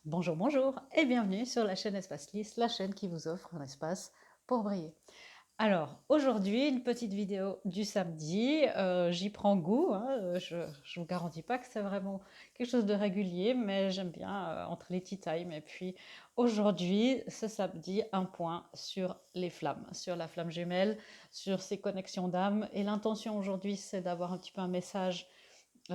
Bonjour, bonjour et bienvenue sur la chaîne Espace Lys, la chaîne qui vous offre un espace pour briller. Alors, aujourd'hui, une petite vidéo du samedi. J'y prends goût, hein, je ne vous garantis pas que c'est vraiment quelque chose de régulier, mais j'aime bien entre les tea time. Et puis, aujourd'hui, ce samedi, un point sur les flammes, sur la flamme jumelle, sur ces connexions d'âme. Et l'intention aujourd'hui, c'est d'avoir un petit peu un message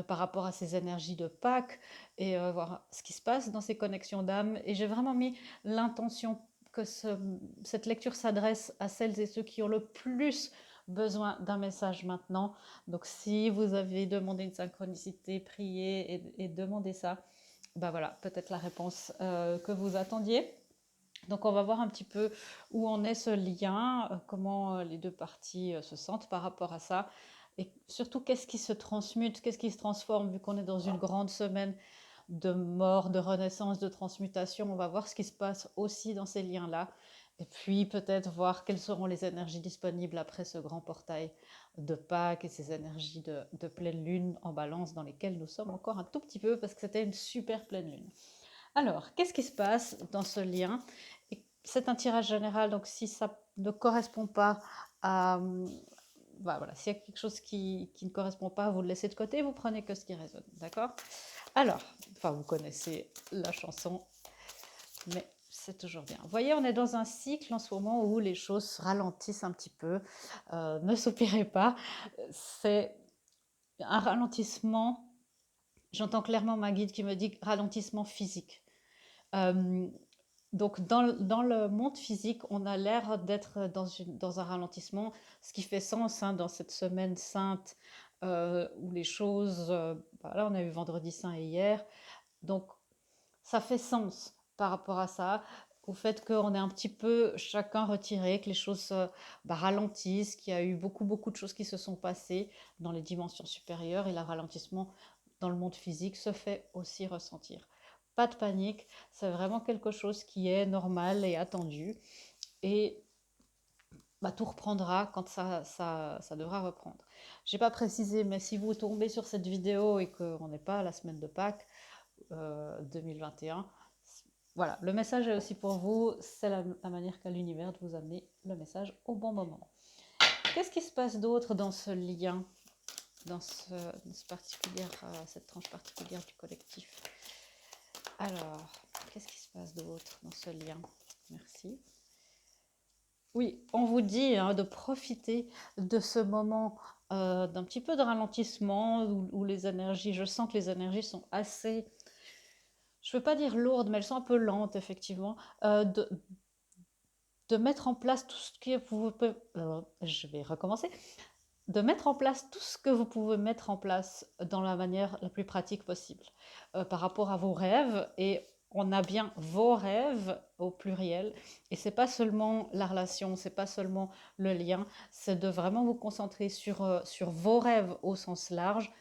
par rapport à ces énergies de Pâques et voir ce qui se passe dans ces connexions d'âme. Et j'ai vraiment mis l'intention que cette lecture s'adresse à celles et ceux qui ont le plus besoin d'un message maintenant. Donc si vous avez demandé une synchronicité, priez et demandez ça, ben voilà, peut-être la réponse que vous attendiez. Donc on va voir un petit peu où en est ce lien, comment les deux parties se sentent par rapport à ça, et surtout qu'est-ce qui se transmute, qu'est-ce qui se transforme, vu qu'on est dans une grande semaine de mort, de renaissance, de transmutation. On va voir ce qui se passe aussi dans ces liens-là, et puis peut-être voir quelles seront les énergies disponibles après ce grand portail de Pâques et ces énergies de pleine lune en balance dans lesquelles nous sommes encore un tout petit peu, parce que c'était une super pleine lune. Alors, qu'est-ce qui se passe dans ce lien? C'est un tirage général, donc si ça ne correspond pas à... Bah voilà, s'il y a quelque chose qui ne correspond pas, vous le laissez de côté, vous prenez que ce qui résonne, d'accord? Alors, enfin, vous connaissez la chanson, mais c'est toujours bien. Vous voyez, on est dans un cycle en ce moment où les choses ralentissent un petit peu. Ne soupirez pas, c'est un ralentissement. J'entends clairement ma guide qui me dit ralentissement physique. Euh, Donc, dans le monde physique, on a l'air d'être dans un ralentissement, ce qui fait sens hein, dans cette semaine sainte où les choses. Voilà, on a eu vendredi saint et hier. Donc, ça fait sens par rapport à ça, au fait qu'on est un petit peu chacun retiré, que les choses ralentissent, qu'il y a eu beaucoup, beaucoup de choses qui se sont passées dans les dimensions supérieures et le ralentissement dans le monde physique se fait aussi ressentir. Pas de panique, c'est vraiment quelque chose qui est normal et attendu. Et tout reprendra quand ça devra reprendre. Je n'ai pas précisé, mais si vous tombez sur cette vidéo et qu'on n'est pas à la semaine de Pâques 2021, voilà, le message est aussi pour vous. C'est la manière qu'a l'univers de vous amener le message au bon moment. Qu'est-ce qui se passe d'autre dans ce lien, cette tranche particulière du collectif? Alors, qu'est-ce qui se passe d'autre dans ce lien? Merci. Oui, on vous dit hein, de profiter de ce moment d'un petit peu de ralentissement où les énergies, je sens que les énergies sont assez, je ne veux pas dire lourdes, mais elles sont un peu lentes effectivement, de mettre en place tout ce que vous pouvez, je vais recommencer, de mettre en place tout ce que vous pouvez mettre en place dans la manière la plus pratique possible par rapport à vos rêves. Et on a bien vos rêves au pluriel. Et c'est pas seulement la relation, c'est pas seulement le lien, c'est de vraiment vous concentrer sur vos rêves au sens large.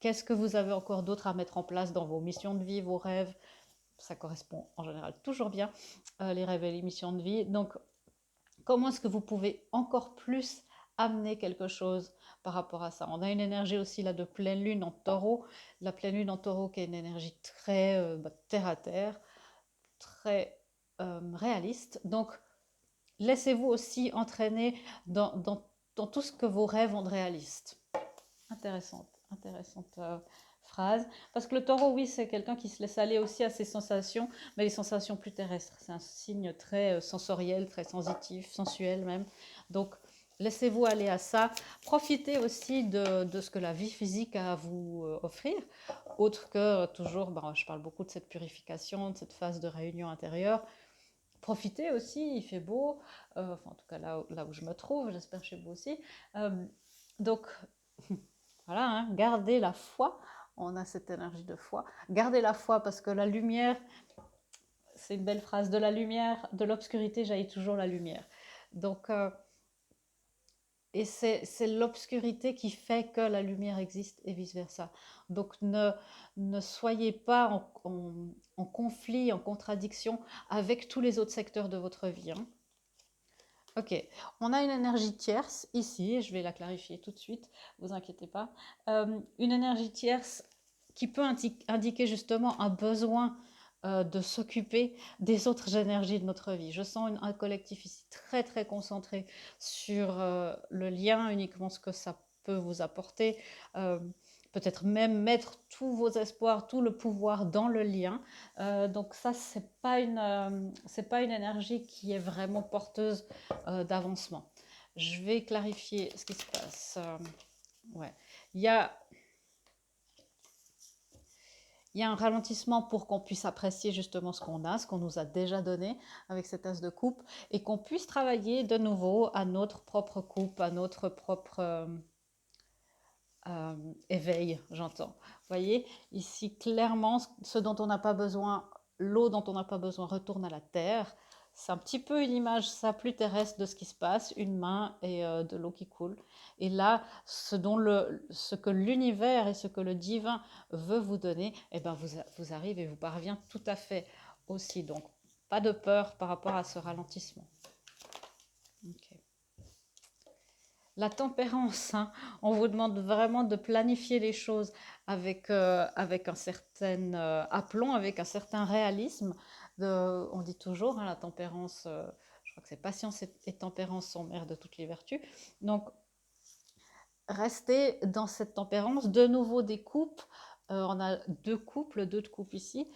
Qu'est-ce que vous avez encore d'autre à mettre en place dans vos missions de vie, vos rêves? Ça correspond en général toujours bien, les rêves et les missions de vie. Donc, comment est-ce que vous pouvez encore plus amener quelque chose par rapport à ça? On a une énergie aussi là de pleine lune en taureau. La pleine lune en taureau qui est une énergie très terre à terre, très réaliste. Donc, laissez-vous aussi entraîner dans tout ce que vos rêves ont de réaliste. Intéressante phrase. Parce que le taureau, oui, c'est quelqu'un qui se laisse aller aussi à ses sensations, mais les sensations plus terrestres. C'est un signe très sensoriel, très sensitif, sensuel même. Donc, laissez-vous aller à ça. Profitez aussi de ce que la vie physique a à vous offrir, autre que toujours, je parle beaucoup de cette purification, de cette phase de réunion intérieure. Profitez aussi, il fait beau, enfin en tout cas là où je me trouve, j'espère chez vous aussi. Donc voilà, hein, gardez la foi. On a cette énergie de foi. Gardez la foi parce que la lumière, c'est une belle phrase, de la lumière, de l'obscurité jaillit toujours la lumière. Donc, et c'est l'obscurité qui fait que la lumière existe et vice-versa. Donc ne soyez pas en conflit, en contradiction avec tous les autres secteurs de votre vie. Hein. Ok, on a une énergie tierce ici, je vais la clarifier tout de suite, vous inquiétez pas. Une énergie tierce qui peut indiquer justement un besoin de s'occuper des autres énergies de notre vie. Je sens un collectif ici très très concentré sur le lien, uniquement ce que ça peut vous apporter. Euh, Peut-être même mettre tous vos espoirs, tout le pouvoir dans le lien. Donc ça, c'est pas une énergie qui est vraiment porteuse d'avancement. Je vais clarifier ce qui se passe. Ouais. Il y a il y a un ralentissement pour qu'on puisse apprécier justement ce qu'on a, ce qu'on nous a déjà donné avec cet as de coupe, et qu'on puisse travailler de nouveau à notre propre coupe, à notre propre éveil, j'entends. Vous voyez, ici clairement, ce dont on n'a pas besoin, l'eau dont on n'a pas besoin retourne à la terre. C'est un petit peu une image, ça, plus terrestre de ce qui se passe, une main et de l'eau qui coule. Et là, ce que l'univers et ce que le divin veut vous donner, eh ben vous arrive et vous parvient tout à fait aussi. Donc, pas de peur par rapport à ce ralentissement. Ok. La tempérance, hein, on vous demande vraiment de planifier les choses avec un certain aplomb, avec un certain réalisme. On dit toujours, hein, la tempérance, je crois que c'est patience et tempérance sont mères de toutes les vertus. Donc, restez dans cette tempérance. De nouveau, des coupes. On a deux de coupes ici.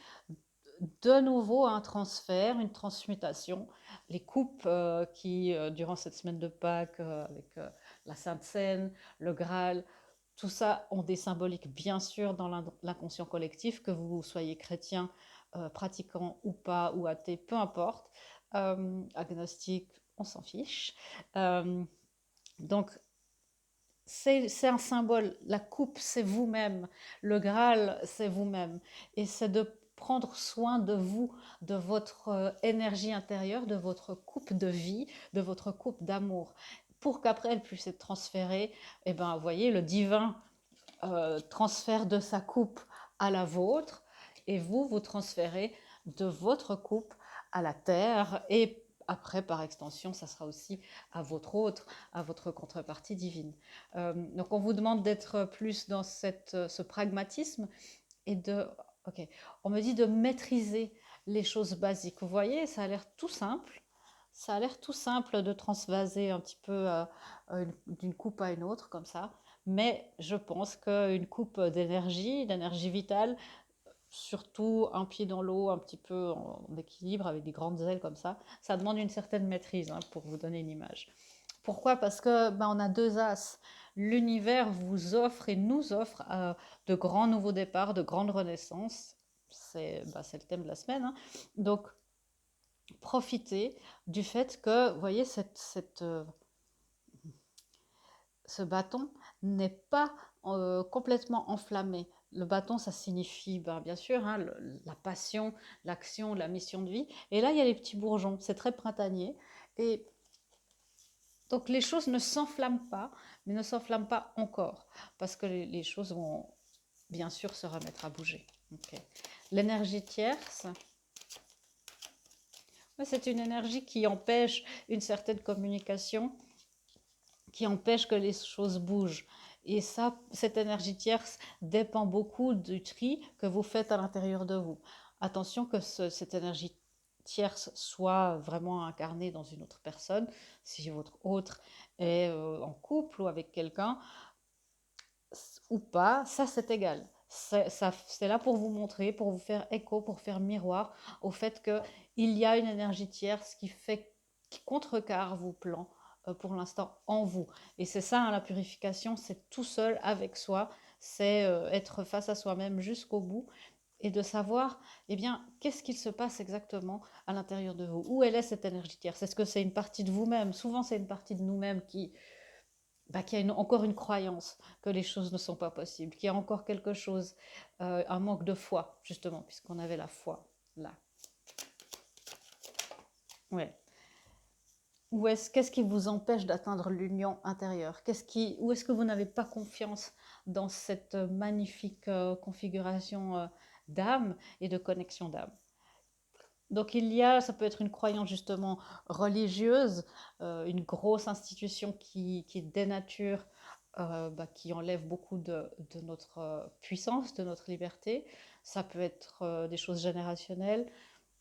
De nouveau, un transfert, une transmutation. Les coupes qui, durant cette semaine de Pâques, avec la Sainte Seine, le Graal, tout ça ont des symboliques bien sûr dans l'inconscient collectif, que vous soyez chrétien, pratiquant ou pas, ou athée, peu importe, agnostique, on s'en fiche. Euh, donc c'est un symbole. La coupe, c'est vous-même. Le Graal, c'est vous-même. Et c'est de prendre soin de vous, de votre énergie intérieure, de votre coupe de vie, de votre coupe d'amour, pour qu'après elle puisse être transférée. Et ben, vous voyez, le divin transfère de sa coupe à la vôtre, et vous transférez de votre coupe à la terre, et après, par extension, ça sera aussi à votre autre, à votre contrepartie divine. Donc, on vous demande d'être plus dans ce pragmatisme et de... Ok, on me dit de maîtriser les choses basiques. Vous voyez, ça a l'air tout simple. Ça a l'air tout simple de transvaser un petit peu d'une coupe à une autre, comme ça. Mais je pense qu'une coupe d'énergie vitale, surtout un pied dans l'eau, un petit peu en équilibre, avec des grandes ailes comme ça demande une certaine maîtrise, hein, pour vous donner une image. Pourquoi? Parce que on a deux as. L'univers vous offre et nous offre de grands nouveaux départs, de grandes renaissances. C'est le thème de la semaine, hein. Donc, profitez du fait que, vous voyez, ce bâton n'est pas complètement enflammé. Le bâton, ça signifie, bien sûr, hein, la passion, l'action, la mission de vie. Et là, il y a les petits bourgeons. C'est très printanier. Et donc, les choses ne s'enflamment pas, mais ne s'enflamment pas encore, parce que les choses vont, bien sûr, se remettre à bouger. Okay. L'énergie tierce, c'est une énergie qui empêche une certaine communication, qui empêche que les choses bougent. Et ça, cette énergie tierce dépend beaucoup du tri que vous faites à l'intérieur de vous. Attention que cette énergie tierce soit vraiment incarnée dans une autre personne. Si votre autre est en couple ou avec quelqu'un ou pas, ça c'est égal. C'est là pour vous montrer, pour vous faire écho, pour faire miroir au fait qu'il y a une énergie tierce qui contrecarre vos plans pour l'instant en vous. Et c'est ça, hein, la purification, c'est tout seul avec soi, c'est être face à soi-même jusqu'au bout et de savoir, eh bien, qu'est-ce qu'il se passe exactement à l'intérieur de vous. Où elle est cette énergie tierce? Est-ce que c'est une partie de vous-même? Souvent, c'est une partie de nous-mêmes qui a encore une croyance que les choses ne sont pas possibles, qu'il y a encore quelque chose, un manque de foi, justement, puisqu'on avait la foi là. Ouais. Qu'est-ce qui vous empêche d'atteindre l'union intérieure? Où est-ce que vous n'avez pas confiance dans cette magnifique configuration d'âme et de connexion d'âme? Donc ça peut être une croyance justement religieuse, une grosse institution qui dénature, qui enlève beaucoup de notre puissance, de notre liberté. ça peut être des choses générationnelles,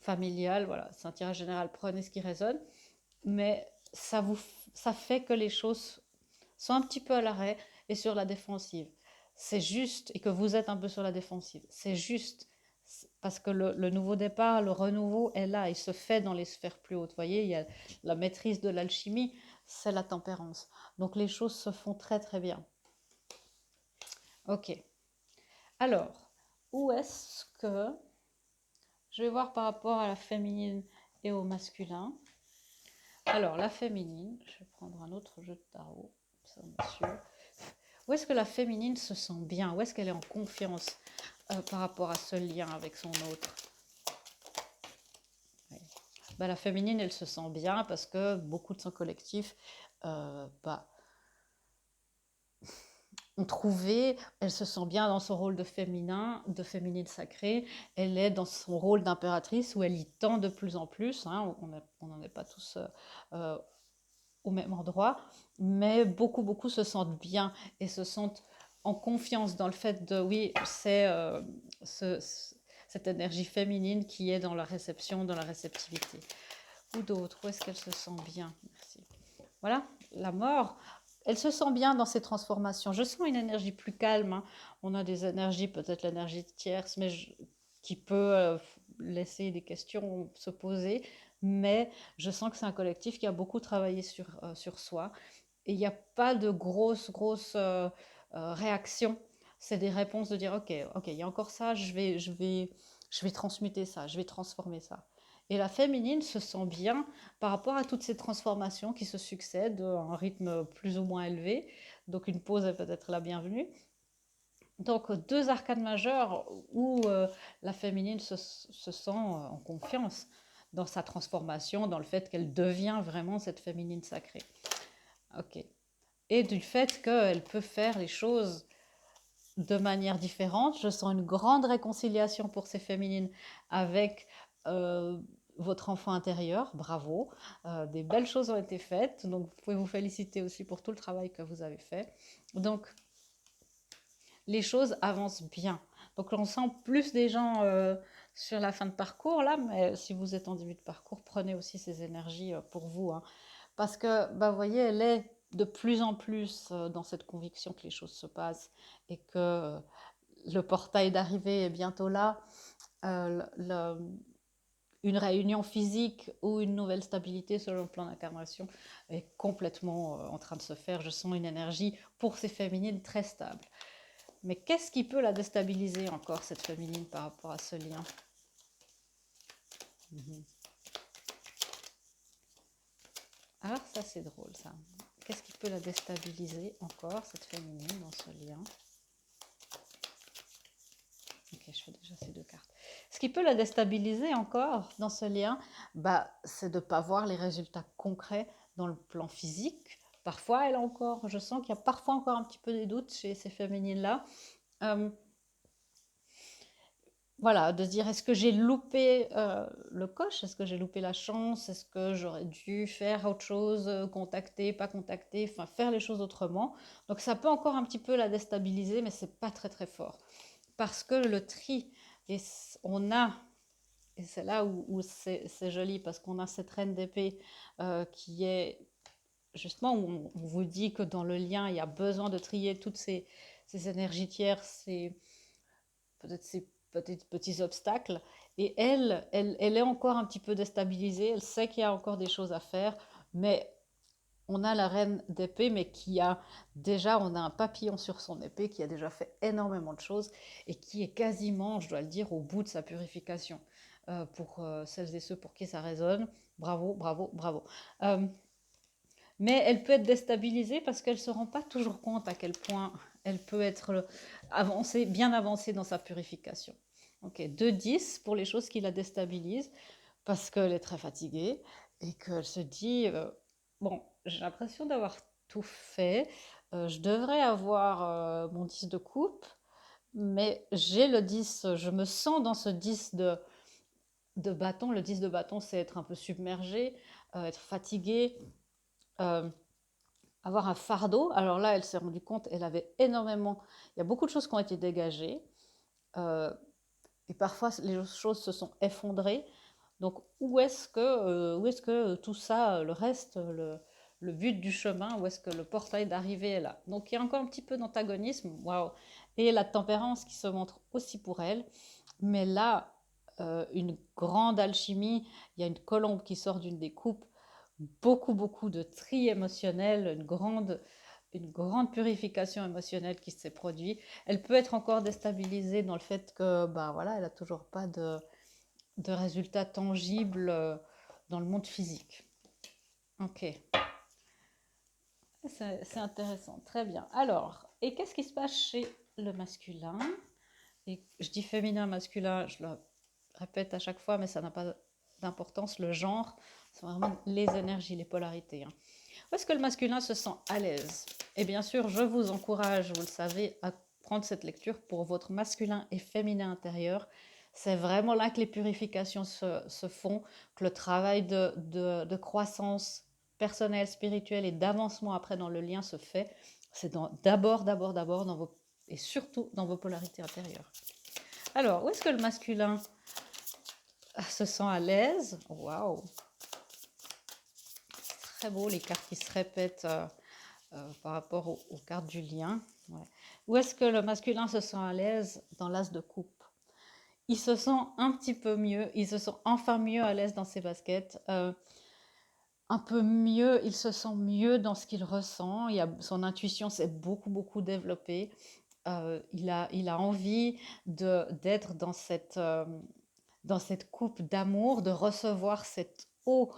familiales, voilà, c'est un tirage général, prenez ce qui résonne, mais ça fait que les choses sont un petit peu à l'arrêt et sur la défensive. C'est juste, et que vous êtes un peu sur la défensive, c'est juste parce que le nouveau départ, le renouveau est là, il se fait dans les sphères plus hautes. Vous voyez, il y a la maîtrise de l'alchimie, c'est la tempérance. Donc les choses se font très très bien. Ok. Alors, où est-ce que... Je vais voir par rapport à la féminine et au masculin. Alors, la féminine, je vais prendre un autre jeu de tarot, ça on est sûr. Où est-ce que la féminine se sent bien? Où est-ce qu'elle est en confiance par rapport à ce lien avec son autre? Ouais. Ben, la féminine, elle se sent bien parce que beaucoup de son collectif bah, ont trouvé, elle se sent bien dans son rôle de féminine sacrée, elle est dans son rôle d'impératrice où elle y tend de plus en plus, hein, on n'en est pas tous euh, au même endroit, mais beaucoup se sentent bien et se sentent en confiance dans le fait de, oui, c'est cette énergie féminine qui est dans la réception, dans la réceptivité. Ou d'autres, où est-ce qu'elle se sent bien? Merci. Voilà, la mort, elle se sent bien dans ces transformations. Je sens une énergie plus calme, hein. On a des énergies, peut-être l'énergie tierce, mais qui peut laisser des questions se poser. Mais je sens que c'est un collectif qui a beaucoup travaillé sur soi. Et il n'y a pas de grosses réactions. C'est des réponses de dire, ok, il y a encore ça, je vais transmuter ça, je vais transformer ça. Et la féminine se sent bien par rapport à toutes ces transformations qui se succèdent à un rythme plus ou moins élevé. Donc une pause est peut-être la bienvenue. Donc deux arcanes majeures où la féminine se sent en confiance dans sa transformation, dans le fait qu'elle devient vraiment cette féminine sacrée. Ok. Et du fait qu'elle peut faire les choses de manière différente. Je sens une grande réconciliation pour ces féminines avec euh, votre enfant intérieur. Bravo. Des belles choses ont été faites. Donc, vous pouvez vous féliciter aussi pour tout le travail que vous avez fait. Donc, les choses avancent bien. Donc, on sent plus des gens sur la fin de parcours, là, mais si vous êtes en début de parcours, prenez aussi ces énergies pour vous, hein. Parce que, bah, vous voyez, elle est de plus en plus dans cette conviction que les choses se passent et que le portail d'arrivée est bientôt là. Une réunion physique ou une nouvelle stabilité selon le plan d'incarnation est complètement en train de se faire. Je sens une énergie pour ces féminines très stable. Mais qu'est-ce qui peut la déstabiliser encore, cette féminine, par rapport à ce lien? Alors ça, c'est drôle, ça. Qu'est-ce qui peut la déstabiliser encore, cette féminine, dans ce lien? Ok, je fais déjà ces deux cartes. Ce qui peut la déstabiliser encore dans ce lien, bah, c'est de ne pas voir les résultats concrets dans le plan physique. Parfois, elle a encore, je sens qu'il y a parfois encore un petit peu des doutes chez ces féminines-là. Euh, voilà, de se dire, est-ce que j'ai loupé le coche? Est-ce que j'ai loupé la chance? Est-ce que j'aurais dû faire autre chose, contacter, pas contacter, enfin faire les choses autrement? Donc ça peut encore un petit peu la déstabiliser, mais c'est pas très très fort. Parce que le tri, et on a, et c'est là où c'est joli, parce qu'on a cette reine d'épée qui est justement où on vous dit que dans le lien, il y a besoin de trier toutes ces énergies tierces, peut-être ces petits obstacles. Et elle est encore un petit peu déstabilisée, elle sait qu'il y a encore des choses à faire, mais on a la reine d'épée, mais qui a déjà, on a un papillon sur son épée qui a déjà fait énormément de choses et qui est quasiment, je dois le dire, au bout de sa purification. Pour celles et ceux pour qui ça résonne, bravo, bravo, bravo. Euh, mais elle peut être déstabilisée parce qu'elle ne se rend pas toujours compte à quel point elle peut être avancée, bien avancée dans sa purification. Ok, 2-10 pour les choses qui la déstabilisent parce qu'elle est très fatiguée et qu'elle se dit bon, j'ai l'impression d'avoir tout fait, je devrais avoir mon 10 de coupe, mais j'ai le 10, je me sens dans ce 10 de bâton. Le 10 de bâton, c'est être un peu submergé, être fatigué, euh, avoir un fardeau. Alors là, elle s'est rendue compte, elle avait énormément, il y a beaucoup de choses qui ont été dégagées. Euh, et parfois les choses se sont effondrées. Donc où est-ce que tout ça, le reste, le but du chemin, où est-ce que le portail d'arrivée est là. Donc il y a encore un petit peu d'antagonisme, waouh, et la tempérance qui se montre aussi pour elle. Mais là, une grande alchimie, il y a une colombe qui sort d'une des coupes, beaucoup, beaucoup de tri émotionnel, une grande purification émotionnelle qui s'est produite. Elle peut être encore déstabilisée dans le fait que, ben voilà, elle n'a toujours pas de résultats tangibles dans le monde physique. Ok, c'est intéressant, très bien. Alors, et qu'est-ce qui se passe chez le masculin? Et je dis féminin, masculin, je le répète à chaque fois, mais ça n'a pas d'importance. Le genre, c'est vraiment les énergies, les polarités, hein. Où est-ce que le masculin se sent à l'aise? Et bien sûr, je vous encourage, vous le savez, à prendre cette lecture pour votre masculin et féminin intérieur. C'est vraiment là que les purifications se font, que le travail de croissance personnelle, spirituelle et d'avancement après dans le lien se fait. C'est d'abord dans vos, et surtout dans vos polarités intérieures. Alors, où est-ce que le masculin se sent à l'aise? Waouh! Très beau, les cartes qui se répètent par rapport aux cartes du lien. Ouais. Où est-ce que le masculin se sent à l'aise? Dans l'as de coupe. Il se sent un petit peu mieux, il se sent enfin mieux à l'aise dans ses baskets, un peu mieux, il se sent mieux dans ce qu'il ressent, son intuition s'est beaucoup, beaucoup développée. Il a envie d'être dans cette coupe d'amour, de recevoir cette eau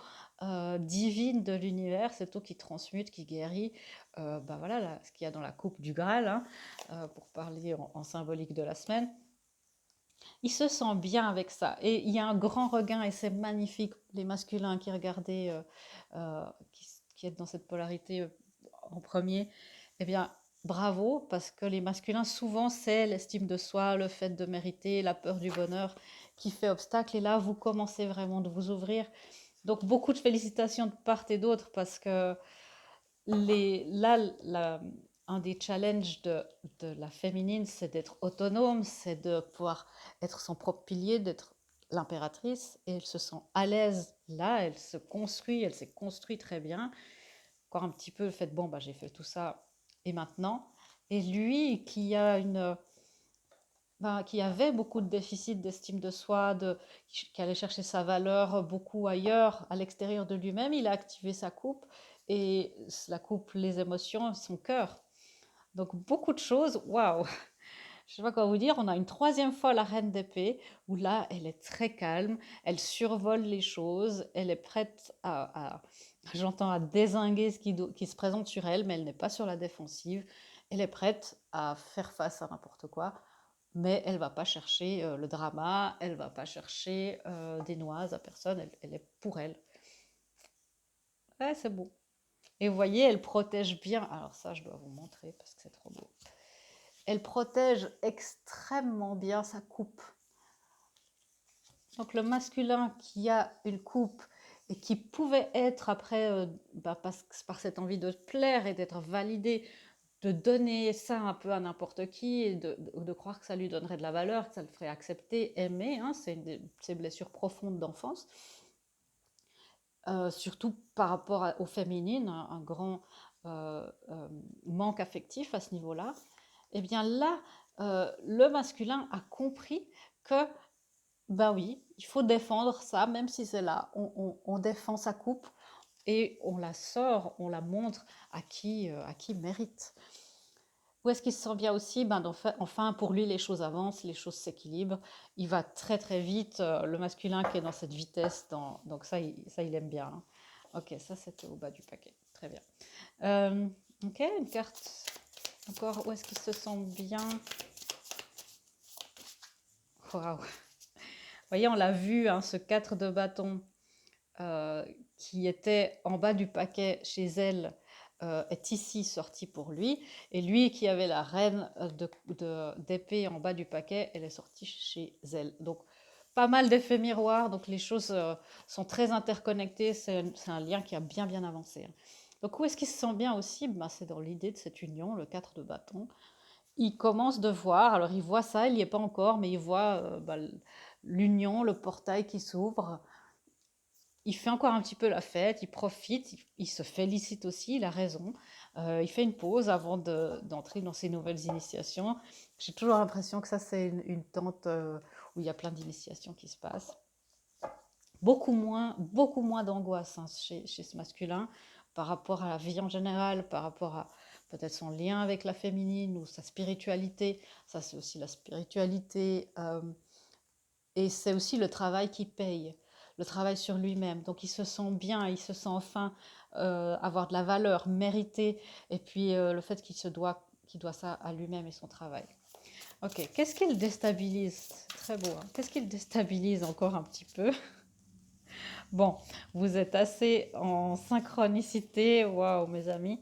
divine de l'univers, cette eau qui transmute, qui guérit. Bah voilà là, ce qu'il y a dans la coupe du Graal, hein, pour parler en symbolique de la semaine. Il se sent bien avec ça. Et il y a un grand regain, et c'est magnifique, les masculins qui regardaient, qui est dans cette polarité en premier, eh bien, bravo, parce que les masculins, souvent, c'est l'estime de soi, le fait de mériter, la peur du bonheur qui fait obstacle. Et là, vous commencez vraiment de vous ouvrir. Donc, beaucoup de félicitations de part et d'autre, parce que là, un des challenges de la féminine, c'est d'être autonome, c'est de pouvoir être son propre pilier, d'être l'impératrice, et elle se sent à l'aise là, elle s'est construite très bien. Encore un petit peu le fait, bon, bah, j'ai fait tout ça, et maintenant. Et lui, qui avait beaucoup de déficits d'estime de soi, qui allait chercher sa valeur beaucoup ailleurs, à l'extérieur de lui-même, il a activé sa coupe, et la coupe, les émotions, son cœur. Donc beaucoup de choses, waouh! Je ne sais pas quoi vous dire, on a une troisième fois la reine d'épée, où là, elle est très calme, elle survole les choses, elle est prête j'entends, à dézinguer ce qui se présente sur elle, mais elle n'est pas sur la défensive, elle est prête à faire face à n'importe quoi, mais elle ne va pas chercher le drama, elle ne va pas chercher des noises à personne, elle est pour elle. Ouais, c'est beau. Et vous voyez, elle protège bien, alors ça, je dois vous montrer parce que c'est trop beau. Elle protège extrêmement bien sa coupe. Donc le masculin qui a une coupe et qui pouvait être après, par cette envie de plaire et d'être validé, de donner ça un peu à n'importe qui, et de croire que ça lui donnerait de la valeur, que ça le ferait accepter, aimer, hein, c'est une de ces blessures profondes d'enfance. Surtout par rapport aux féminines, un grand manque affectif à ce niveau-là. Et bien là, le masculin a compris que, ben oui, il faut défendre ça, même si c'est là. On défend sa coupe et on la sort, on la montre à qui mérite. Où est-ce qu'il se sent bien aussi? Ben, enfin, pour lui, les choses avancent, les choses s'équilibrent. Il va très très vite, le masculin qui est dans cette vitesse, donc ça, il aime bien, hein. Ok, ça c'était au bas du paquet. Très bien. Ok, une carte encore. Où est-ce qu'il se sent bien? Waouh! Vous voyez, on l'a vu, hein, ce 4 de bâton qui était en bas du paquet chez elle est ici sorti pour lui. Et lui qui avait la reine d'épée en bas du paquet, elle est sortie chez elle. Donc pas mal d'effets miroirs, donc les choses sont très interconnectées, c'est un lien qui a bien bien avancé, hein. Donc où est-ce qu'il se sent bien aussi? Ben, c'est dans l'idée de cette union, le 4 de bâton. il commence de voir, alors il voit ça, il n'y est pas encore, mais il voit l'union, le portail qui s'ouvre. Il fait encore un petit peu la fête, il profite, il se félicite aussi, il a raison. Il fait une pause avant d'entrer dans ses nouvelles initiations. J'ai toujours l'impression que ça, c'est une tente où il y a plein d'initiations qui se passent. Beaucoup moins d'angoisse hein, chez ce masculin par rapport à la vie en général, par rapport à peut-être son lien avec la féminine ou sa spiritualité. Ça, c'est aussi la spiritualité. Et c'est aussi le travail qui paye, le travail sur lui-même. Donc il se sent bien, il se sent enfin avoir de la valeur, mériter. Et puis le fait qu'il doit ça à lui-même et son travail. Ok, qu'est-ce qu'il déstabilise? Très beau, hein. Qu'est-ce qu'il déstabilise encore un petit peu? Bon, vous êtes assez en synchronicité, waouh mes amis.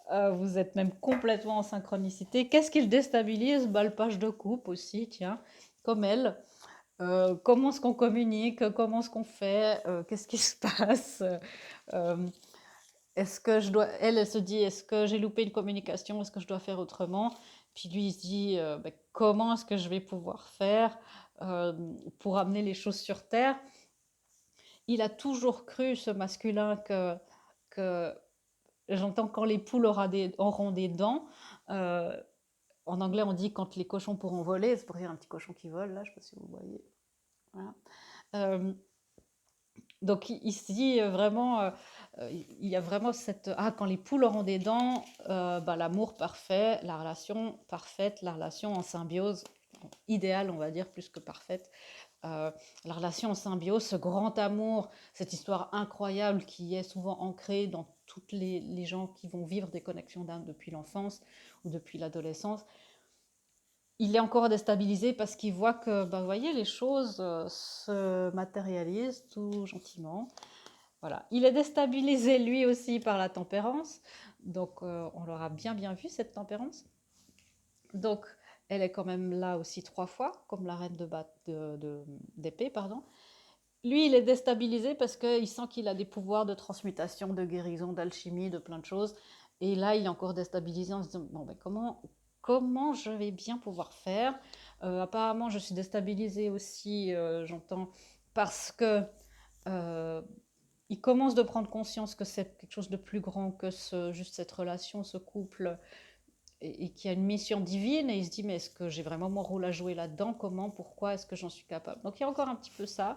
Vous êtes même complètement en synchronicité. Qu'est-ce qu'il déstabilise? Bah, le page de coupe aussi, tiens, comme elle. Comment est-ce qu'on communique? Comment est-ce qu'on fait? Qu'est-ce qui se passe? Euh, est-ce que je dois... elle se dit, est-ce que j'ai loupé une communication? Est-ce que je dois faire autrement? Puis lui, il se dit, ben, comment est-ce que je vais pouvoir faire euh, pour amener les choses sur terre? Il a toujours cru, ce masculin, que j'entends quand les poules auront des dents. Euh, En anglais, on dit quand les cochons pourront voler. C'est pour dire un petit cochon qui vole, là, je ne sais pas si vous voyez. Voilà. Euh, donc, il se dit vraiment, il y a vraiment cette... Ah, quand les poules auront des dents, bah, l'amour parfait, la relation parfaite, la relation en symbiose, idéale, on va dire, plus que parfaite. La relation en symbiose, ce grand amour, cette histoire incroyable qui est souvent ancrée dans toutes les gens qui vont vivre des connexions d'âme depuis l'enfance ou depuis l'adolescence. Il est encore déstabilisé parce qu'il voit que, bah, vous voyez, les choses se matérialisent tout gentiment. Voilà. Il est déstabilisé lui aussi par la tempérance. Donc, on l'aura bien vu, cette tempérance. Donc, elle est quand même là aussi 3 fois, comme la reine d'épée, pardon. Lui, il est déstabilisé parce qu'il sent qu'il a des pouvoirs de transmutation, de guérison, d'alchimie, de plein de choses. Et là, il est encore déstabilisé en se disant, bon, ben comment je vais bien pouvoir faire? Apparemment, je suis déstabilisée aussi, j'entends, parce que euh, il commence de prendre conscience que c'est quelque chose de plus grand que juste cette relation, ce couple, et qu'il y a une mission divine. Et il se dit, mais est-ce que j'ai vraiment mon rôle à jouer là-dedans? Comment? Pourquoi? Est-ce que j'en suis capable? Donc il y a encore un petit peu ça.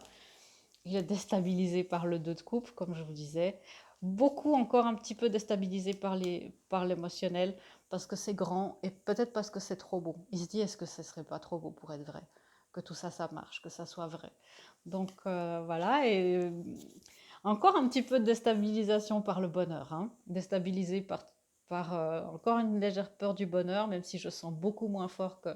Il est déstabilisé par le 2 de coupe, comme je vous disais. Beaucoup encore un petit peu déstabilisé par l'émotionnel, parce que c'est grand et peut-être parce que c'est trop beau. Il se dit, est-ce que ce serait pas trop beau pour être vrai? Que tout ça, ça marche, que ça soit vrai. Donc voilà, et encore un petit peu de déstabilisation par le bonheur, hein. Déstabilisé par encore une légère peur du bonheur, même si je sens beaucoup moins fort que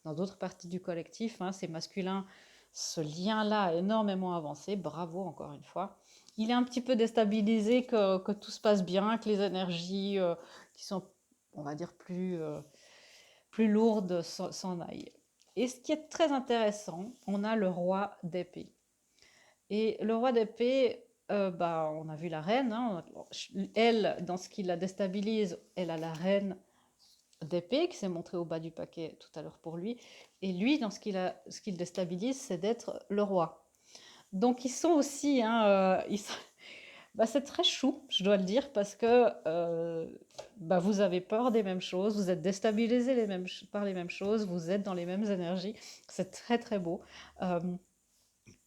dans d'autres parties du collectif, hein. C'est masculin, ce lien-là a énormément avancé, bravo encore une fois. Il est un petit peu déstabilisé que tout se passe bien, que les énergies qui sont, on va dire, plus lourdes s'en aillent. Et ce qui est très intéressant, on a le roi d'épée. Et le roi d'épée, bah, on a vu la reine, hein. Elle, dans ce qui la déstabilise, elle a la reine d'épée qui s'est montrée au bas du paquet tout à l'heure pour lui. Et lui, dans ce qu'il déstabilise, c'est d'être le roi. Donc ils sont aussi, hein, bah, c'est très chou, je dois le dire, parce que bah, vous avez peur des mêmes choses, vous êtes déstabilisés par les mêmes choses, vous êtes dans les mêmes énergies. C'est très très beau. Euh,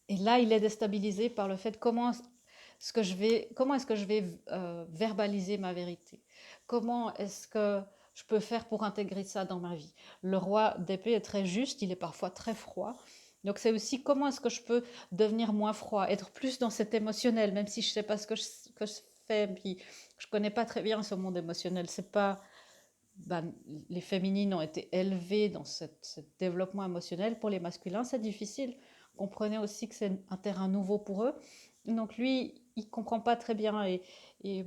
et là, il est déstabilisé par le fait comment est-ce que je vais verbaliser ma vérité? Comment est-ce que je peux faire pour intégrer ça dans ma vie? Le roi d'épée est très juste, il est parfois très froid. Donc c'est aussi comment est-ce que je peux devenir moins froid, être plus dans cet émotionnel, même si je ne sais pas que je fais, puis je ne connais pas très bien ce monde émotionnel. C'est pas, ben, les féminines ont été élevées dans ce développement émotionnel. Pour les masculins, c'est difficile. Comprenez aussi que c'est un terrain nouveau pour eux. Donc lui, il ne comprend pas très bien. Et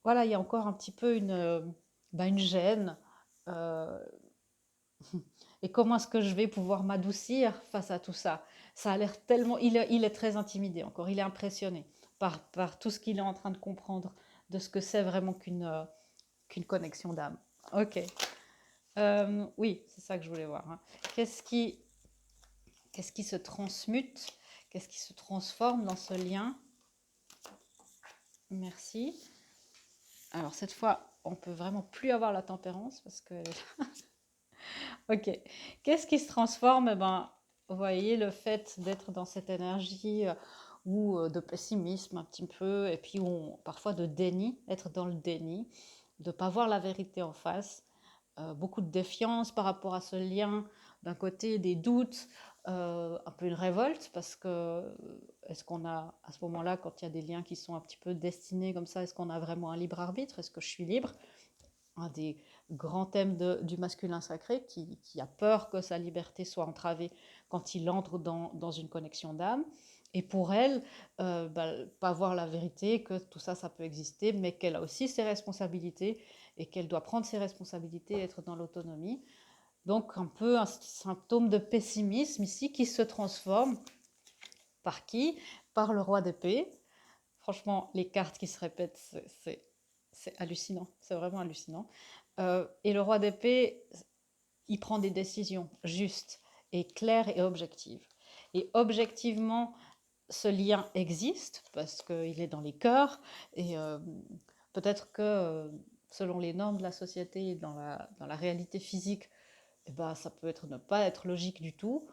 voilà, il y a encore un petit peu une gêne. Euh, et comment est-ce que je vais pouvoir m'adoucir face à tout ça? Ça a l'air tellement... il est très intimidé encore. Il est impressionné par tout ce qu'il est en train de comprendre de ce que c'est vraiment qu'une connexion d'âme. Ok. Oui, c'est ça que je voulais voir, hein. Qu'est-ce qui, qu'est-ce qui se transmute? Qu'est-ce qui se transforme dans ce lien? Merci. Alors cette fois, on peut vraiment plus avoir la tempérance parce que... Ok. Qu'est-ce qui se transforme? Eh ben, vous voyez, le fait d'être dans cette énergie ou de pessimisme un petit peu, et puis parfois de déni, être dans le déni, de ne pas voir la vérité en face, beaucoup de défiance par rapport à ce lien, d'un côté des doutes, un peu une révolte, parce que est-ce qu'on a, à ce moment-là, quand il y a des liens qui sont un petit peu destinés comme ça, est-ce qu'on a vraiment un libre arbitre? Est-ce que je suis libre? Un des grands thèmes du masculin sacré qui a peur que sa liberté soit entravée quand il entre dans une connexion d'âme. Et pour elle, pas voir la vérité, que tout ça, ça peut exister, mais qu'elle a aussi ses responsabilités et qu'elle doit prendre ses responsabilités et être dans l'autonomie. Donc un peu un symptôme de pessimisme ici qui se transforme par qui? Par le roi d'épée. Franchement, les cartes qui se répètent, c'est hallucinant, c'est vraiment hallucinant. Et le roi d'épée, il prend des décisions justes et claires et objectives. Et objectivement, ce lien existe parce qu'il est dans les cœurs et peut-être que selon les normes de la société et dans la réalité physique, eh ben, ça peut ne pas être logique du tout,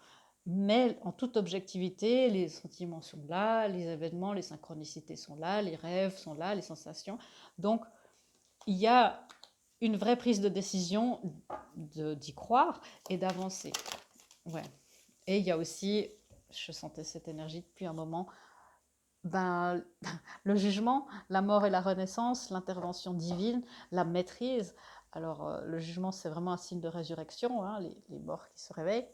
mais en toute objectivité, les sentiments sont là, les événements, les synchronicités sont là, les rêves sont là, les sensations. Donc, il y a une vraie prise de décision d'y croire et d'avancer. Ouais. Et il y a aussi, je sentais cette énergie depuis un moment, ben, le jugement, la mort et la renaissance, l'intervention divine, la maîtrise. Alors, le jugement, c'est vraiment un signe de résurrection, hein, les morts qui se réveillent,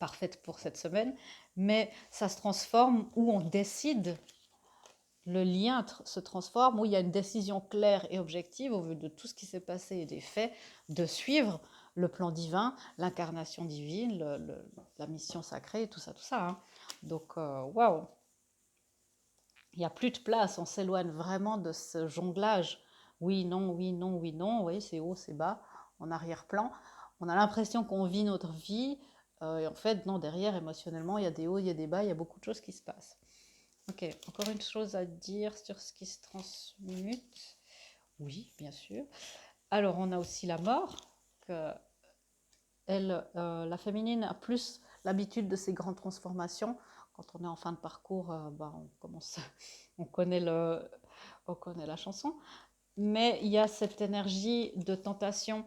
parfaite pour cette semaine, mais ça se transforme où on décide, le lien se transforme, où il y a une décision claire et objective au vu de tout ce qui s'est passé et des faits, de suivre le plan divin, l'incarnation divine, la mission sacrée, tout ça, hein. Donc, waouh, il n'y a plus de place, on s'éloigne vraiment de ce jonglage. Oui, non, oui, non, oui, non, oui, c'est haut, c'est bas, en arrière-plan. On a l'impression qu'on vit notre vie, et en fait, non, derrière, émotionnellement, il y a des hauts, il y a des bas, il y a beaucoup de choses qui se passent. Ok, encore une chose à dire sur ce qui se transmute. Oui, bien sûr. Alors, on a aussi la mort, que elle, la féminine a plus l'habitude de ces grandes transformations. Quand on est en fin de parcours, on commence, on connaît, on connaît la chanson. Mais il y a cette énergie de tentation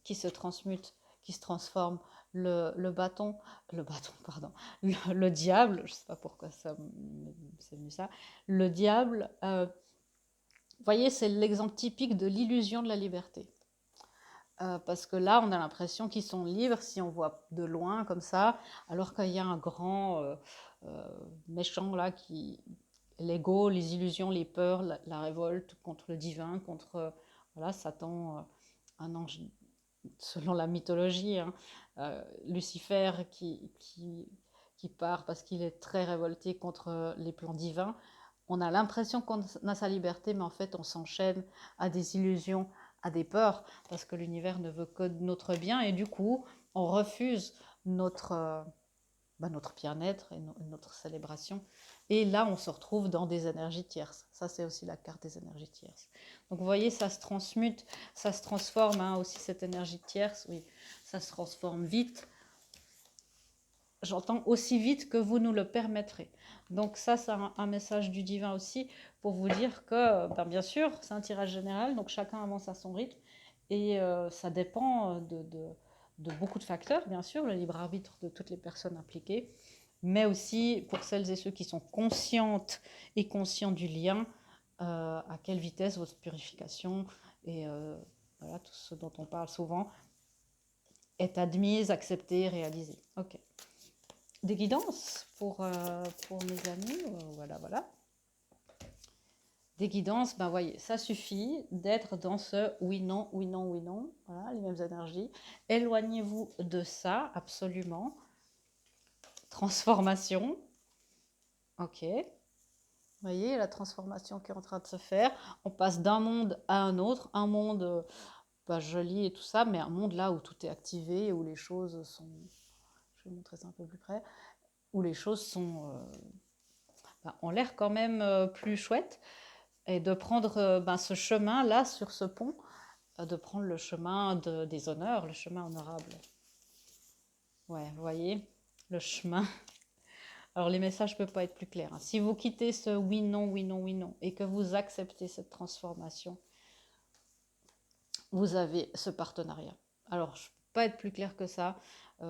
qui se transmute, qui se transforme. Le bâton, pardon, le diable, je ne sais pas pourquoi c'est venu ça, le diable, vous voyez, c'est l'exemple typique de l'illusion de la liberté. Parce que là, on a l'impression qu'ils sont libres si on voit de loin comme ça, alors qu'il y a un grand méchant là qui, l'ego, les illusions, les peurs, la révolte contre le divin, contre voilà, Satan, un ange selon la mythologie, hein, Lucifer qui part parce qu'il est très révolté contre les plans divins. On a l'impression qu'on a sa liberté, mais en fait, on s'enchaîne à des illusions, à des peurs, parce que l'univers ne veut que notre bien, et du coup, on refuse notre bien-être et notre célébration. Et là, on se retrouve dans des énergies tierces. Ça, c'est aussi la carte des énergies tierces. Donc, vous voyez, ça se transmute, ça se transforme, hein, aussi cette énergie tierce, oui, ça se transforme vite. J'entends aussi vite que vous nous le permettrez. Donc ça, c'est un message du divin aussi pour vous dire que, bien sûr, c'est un tirage général, donc chacun avance à son rythme et ça dépend de beaucoup de facteurs, bien sûr, le libre arbitre de toutes les personnes impliquées, mais aussi pour celles et ceux qui sont conscientes et conscients du lien, à quelle vitesse votre purification et voilà, tout ce dont on parle souvent est admise, acceptée, réalisée. Ok. Des guidances pour mes amis, voilà, voilà. Des guidances, ben voyez, ça suffit d'être dans ce oui, non, oui, non, oui, non, voilà, les mêmes énergies. Éloignez-vous de ça, absolument. Transformation, ok. Vous voyez la transformation qui est en train de se faire. On passe d'un monde à un autre, un monde bah, joli et tout ça, mais un monde là où tout est activé, où les choses sont... Je vais vous montrer ça un peu plus près. Où les choses sont, bah, ont l'air quand même plus chouettes. Et de prendre ce chemin-là, sur ce pont, de prendre le chemin des honneurs, le chemin honorable. Ouais, vous voyez, le chemin. Alors les messages ne peuvent pas être plus clairs, hein. Si vous quittez ce oui, non, oui, non, oui, non, et que vous acceptez cette transformation, vous avez ce partenariat. Alors je ne peux pas être plus clair que ça.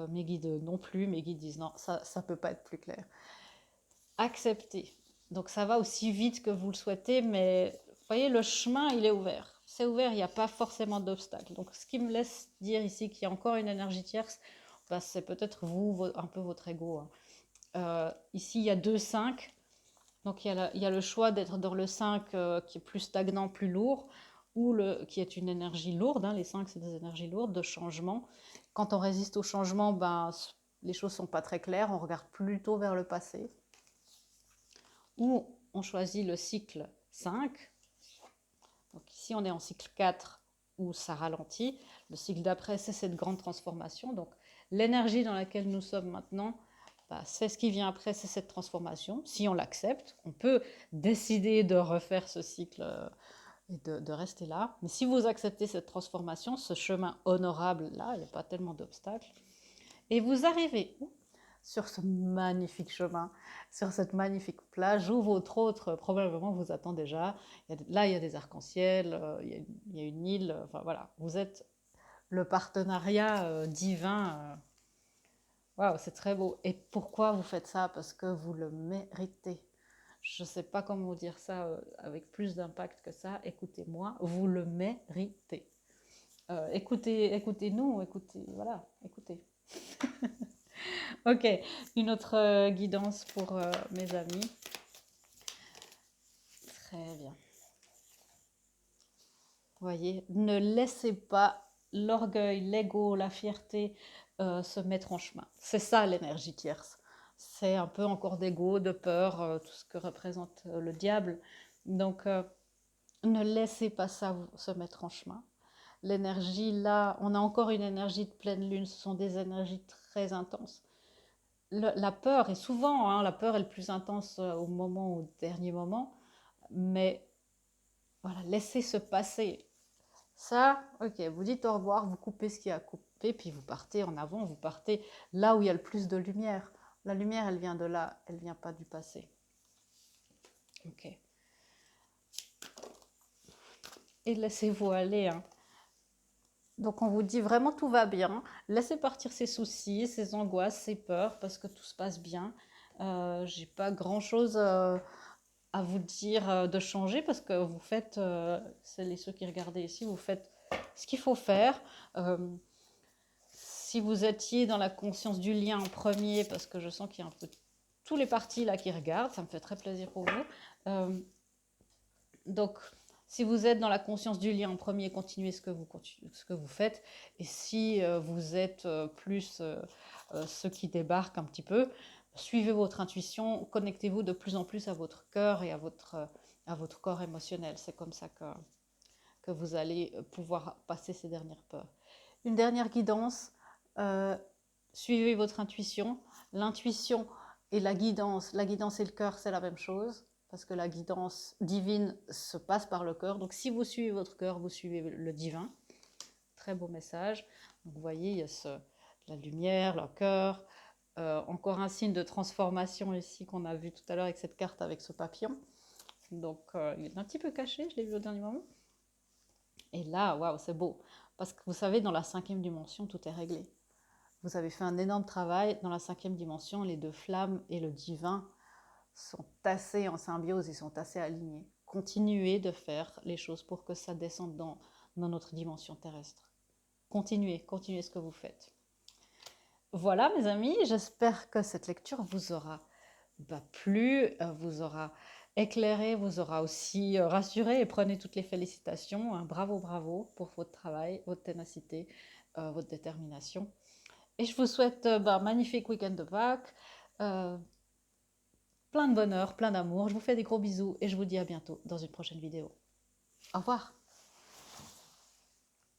Mes guides non plus, mes guides disent non, ça ne peut pas être plus clair. Acceptez. Donc ça va aussi vite que vous le souhaitez, mais vous voyez, le chemin, il est ouvert. C'est ouvert, il n'y a pas forcément d'obstacle. Donc ce qui me laisse dire ici qu'il y a encore une énergie tierce, bah, c'est peut-être vous, un peu votre ego, hein. Ici, il y a 2 5. Donc il y a le choix d'être dans le 5 qui est plus stagnant, plus lourd, ou qui est une énergie lourde, hein. Les 5, c'est des énergies lourdes de changement. Quand on résiste au changement, ben, les choses ne sont pas très claires, on regarde plutôt vers le passé. Ou on choisit le cycle 5. Donc ici, on est en cycle 4 où ça ralentit. Le cycle d'après, c'est cette grande transformation. Donc l'énergie dans laquelle nous sommes maintenant, bah, c'est ce qui vient après, c'est cette transformation. Si on l'accepte, on peut décider de refaire ce cycle et de rester là. Mais si vous acceptez cette transformation, ce chemin honorable là, il n'y a pas tellement d'obstacles. Et vous arrivez sur ce magnifique chemin, sur cette magnifique plage où votre autre probablement vous attend déjà. Là, il y a des arcs-en-ciel, il y a une île, enfin voilà, vous êtes le partenariat divin. Waouh, c'est très beau. Et pourquoi vous faites ça? Parce que vous le méritez. Je ne sais pas comment vous dire ça avec plus d'impact que ça. Écoutez-moi, vous le méritez. Écoutez-nous, voilà, écoutez. Ok, une autre guidance pour mes amis. Très bien. Vous voyez, ne laissez pas l'orgueil, l'ego, la fierté se mettre en chemin. C'est ça l'énergie tierce. C'est un peu encore d'ego, de peur, tout ce que représente le diable. Donc, ne laissez pas ça se mettre en chemin. L'énergie, là, on a encore une énergie de pleine lune. Ce sont des énergies très intenses. La peur est souvent, hein, la peur est le plus intense au dernier moment, mais voilà, laissez se passer. Ça, ok, vous dites au revoir, vous coupez ce qu'il y a à couper, puis vous partez en avant, vous partez là où il y a le plus de lumière. La lumière, elle vient de là, elle vient pas du passé. Ok. Et laissez-vous aller, hein. Donc on vous dit vraiment tout va bien, laissez partir ses soucis, ses angoisses, ses peurs, parce que tout se passe bien. J'ai pas grand-chose à vous dire de changer, parce que vous faites, celles et ceux qui regardaient ici, vous faites ce qu'il faut faire. Si vous étiez dans la conscience du lien en premier, parce que je sens qu'il y a un peu tous les partis là qui regardent, ça me fait très plaisir pour vous. Donc, si vous êtes dans la conscience du lien en premier, continuez ce que vous faites. Et si vous êtes plus ceux qui débarquent un petit peu, suivez votre intuition, connectez-vous de plus en plus à votre cœur et à votre corps émotionnel. C'est comme ça que vous allez pouvoir passer ces dernières peurs. Une dernière guidance, suivez votre intuition. L'intuition et la guidance et le cœur, c'est la même chose, parce que la guidance divine se passe par le cœur. Donc si vous suivez votre cœur, vous suivez le divin. Très beau message. Donc vous voyez, il y a la lumière, le cœur. Encore un signe de transformation ici qu'on a vu tout à l'heure avec cette carte, avec ce papillon. Donc il est un petit peu caché, je l'ai vu au dernier moment. Et là, waouh, c'est beau. Parce que vous savez, dans la 5e dimension, tout est réglé. Vous avez fait un énorme travail. Dans la 5e dimension, les deux flammes et le divin sont assez en symbiose, ils sont assez alignés. Continuez de faire les choses pour que ça descende dans notre dimension terrestre. Continuez ce que vous faites. Voilà mes amis, j'espère que cette lecture vous aura plu, vous aura éclairé, vous aura aussi rassuré, et prenez toutes les félicitations. Bravo, bravo pour votre travail, votre ténacité, votre détermination. Et je vous souhaite un magnifique week-end de Pâques, plein de bonheur, plein d'amour. Je vous fais des gros bisous et je vous dis à bientôt dans une prochaine vidéo. Au revoir.